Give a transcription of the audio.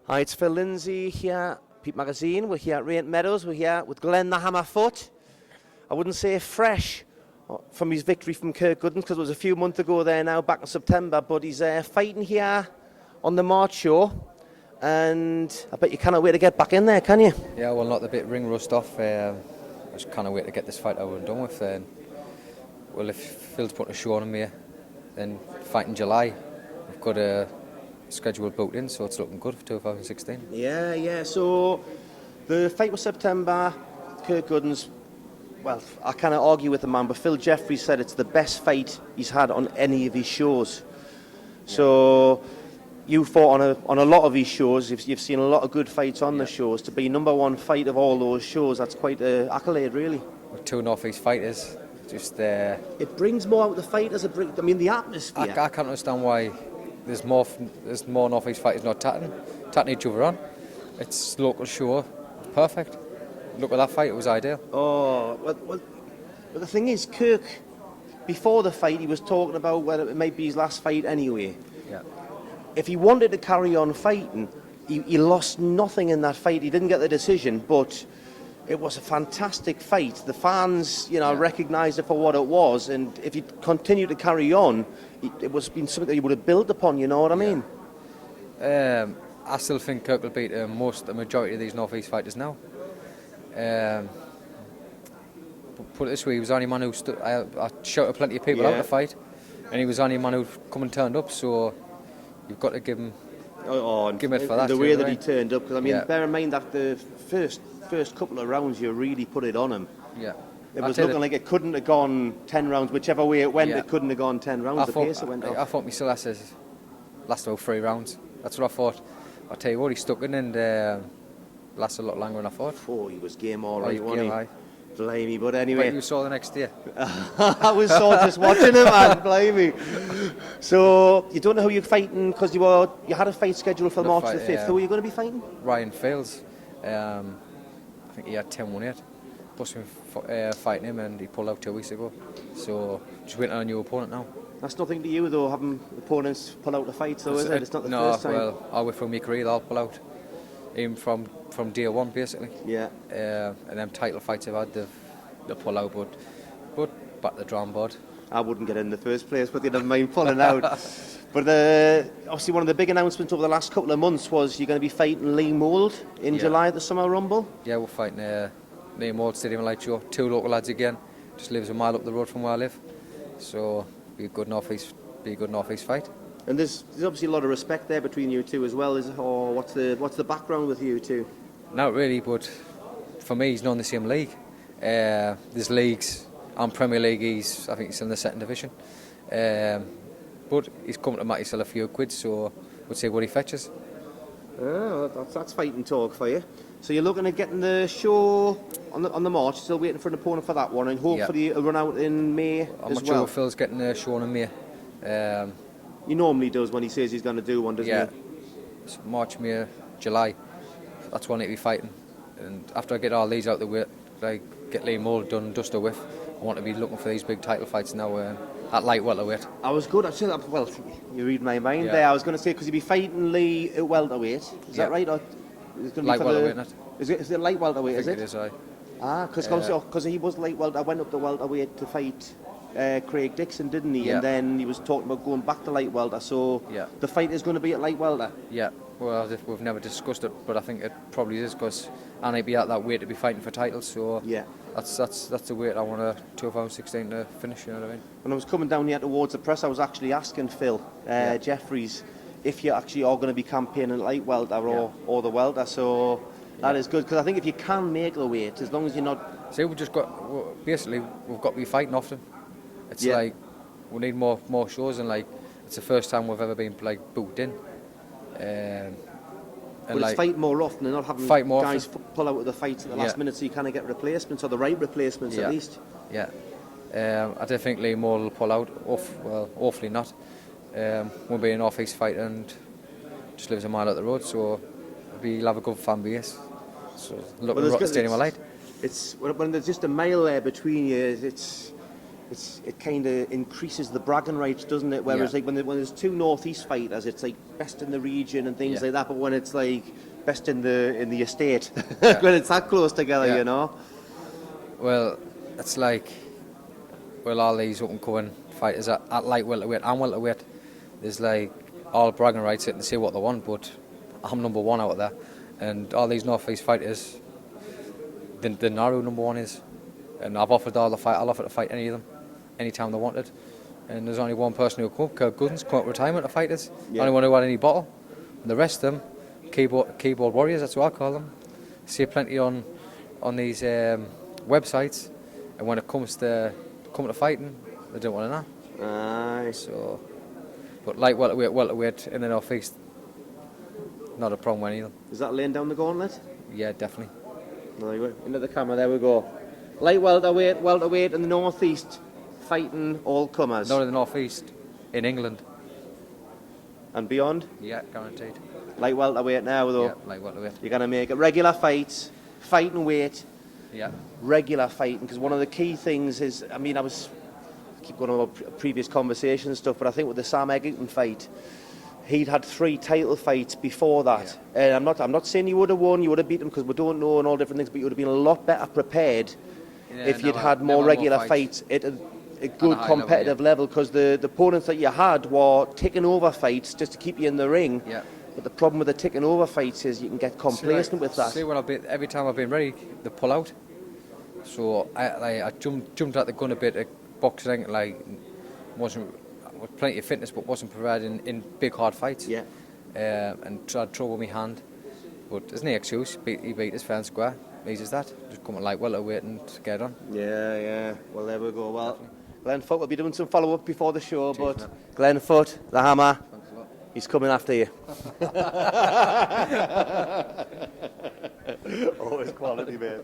Hi, it's Phil Lindsay here, Peep Magazine. We're here at Raint Meadows. We're here with Glenn the Hammerfoot. I wouldn't say fresh from his victory from Kirk Goodens because it was a few months ago there now, back in September, but he's fighting here on the March show, and I bet you cannot wait to get back in there, can you? Yeah, well, not the bit ring rust off. I just can't wait to get this fight over and done with. Well, if Phil's putting a show on me, then fight in July. We've got a schedule booked in, so it's looking good for 2016. Yeah. So the fight was September. Kirk Goodens, well, I cannot argue with the man, but Phil Jeffries said it's the best fight he's had on any of his shows. So you fought on a lot of his shows. You've seen a lot of good fights on the shows. To be number one fight of all those shows, that's quite an accolade, really. With two North-East fighters, just it brings more out of the fighters. The atmosphere. I can't understand why there's more North-East fighters not tatting each other on. It's local show, perfect. Look at that fight, it was ideal. Oh, well, the thing is, Kirk, before the fight, he was talking about whether it might be his last fight anyway. Yeah. If he wanted to carry on fighting, he lost nothing in that fight. He didn't get the decision, but it was a fantastic fight. The fans, recognised it for what it was, and if he continued to carry on, it was been something that he would have built upon. You know what I mean? I still think Kirk will beat the majority of these North-East fighters now. Put it this way, he was the only man who stood. I shouted plenty of people out the fight, and he was the only man who come and turned up. So you've got to give him it for that. The way that he turned up, because bear in mind that the first couple of rounds you really put it on him. Yeah. It was looking like it couldn't have gone 10 rounds, whichever way it went. It couldn't have gone 10 rounds. The pace it went off. I thought my last about 3 rounds. That's what I thought. I tell you what, he stuck in and lasted a lot longer than I thought. Oh, he was game all right, wasn't he? Blimey, but anyway. But you saw the next day. I was just watching him, man. Blimey. So you don't know who you're fighting because you had a fight scheduled for March the 5th. Who are you going to be fighting? Ryan Fields. I think he had 10-1-8. Plus fighting him, and he pulled out 2 weeks ago. So just waiting on a new opponent now. That's nothing to you though, having opponents pull out the fights, though, is it? It's not the first time. No, well, all the way through my career, I'll pull out. Even from day one, basically. Yeah. And them title fights I've had, they'll pull out, but back to the drawing board. I wouldn't get in the first place, but you don't mind pulling out. But obviously one of the big announcements over the last couple of months was you're going to be fighting Lee Mould in July at the Summer Rumble. Yeah, we're fighting Lee Mould Stadium Light Show. 2 local lads again. Just lives a mile up the road from where I live. So be a good North-East fight. And there's obviously a lot of respect there between you two as well, or what's the background with you two? Not really, but for me, he's not in the same league. There's leagues. I'm Premier League. I think he's in the 2nd division. But he's coming to make himself a few quid, so we'll see what he fetches. Oh, that's fighting talk for you. So you're looking at getting the show on the March. Still waiting for an opponent for that one, and hopefully it'll run out in May I'm not sure if Phil's getting the show in May. He normally does when he says he's going to do one, doesn't he? Yeah, March, May, July. That's when he'll be fighting. And after I get all these out the way, like get Lee Mould done, dusted with, I want to be looking for these big title fights now at light welterweight. I was good. Well, you read my mind there. I was going to say because he'll be fighting Lee at welterweight. Is that right? Or is it light welterweight, not? Is it light welterweight? I think it is. Because he was light welterweight. I went up to welterweight to fight Craig Dixon, didn't he? Yeah. And then he was talking about going back to light welter. So the fight is going to be at light welter. Yeah. Well, we've never discussed it, but I think it probably is because I need to be at that weight to be fighting for titles. So that's the weight I want 2016 to finish. You know what I mean? When I was coming down here towards the press, I was actually asking Phil Jeffries if you actually are going to be campaigning at light welter or the welter. So that is good because I think if you can make the weight, as long as you're not. See, we've got to be fighting often. It's like we need more shows, and like it's the first time we've ever been like booked in. But it's fight more often and not having guys pull out of the fights at the last minute, so you kind of get replacements or the right replacements at least. Yeah. I don't think Lee Mould will pull out. Hopefully not. We'll be an North-East fight and just lives a mile up the road, so we'll have a good fan base. So look at the Stadium of Light. It's when there's just a mile there between you. it kind of increases the bragging rights, doesn't it? Whereas like when there's two northeast fighters, it's like best in the region and things like that. But when it's like best in the estate, when it's that close together, you know. Well, it's like all these up and coming fighters at light welterweight and welterweight. There's like all bragging rights and say what they want, but I'm number one out of there, and all these northeast fighters, they know who number one is, and I've offered all the fight. I'll offer to fight any of them, anytime they wanted, and there's only one person who'll come. Kirk Goodens, come out of retirement to fight us. Only one who had any bottle. And the rest of them, keyboard warriors. That's what I call them. See plenty on these websites, and when it comes to fighting, they don't want to know. Aye. So, but light welterweight in the northeast, not a problem with any of them. Is that laying down the gauntlet? Yeah, definitely. There we go. Into the camera, there we go. Light welterweight in the northeast, fighting all comers. Not in the northeast, in England. And beyond? Yeah, guaranteed. Light welterweight now though. Yeah, light welterweight. You're going to make it regular fights, fighting weight. Yeah. Regular fighting, because one of the key things is, I mean, I keep going on about previous conversations and stuff, but I think with the Sam Eglinton fight, he'd had 3 title fights before that. And I'm not saying you would have won, you would have beat him, because we don't know and all different things, but you would have been a lot better prepared if you'd had more regular fights at a good competitive level, because the opponents that you had were taking over fights just to keep you in the ring. Yeah. But the problem with the taking over fights is you can get complacent with that. See, every time I've been ready, they pull out. So I jumped at the gun a bit at boxing, like wasn't with plenty of fitness, but wasn't provided in big hard fights. Yeah. And tried to throw with my hand, but there's no excuse. He beat us fair and square. Easy as that. Just come at light welterweight and get on. Yeah. Well, there we go. Well, Glenn Foot will be doing some follow up before the show, Cheers, but man. Glenn Foot, the Hammer. Thanks a lot. He's coming after you. Always quality, mate.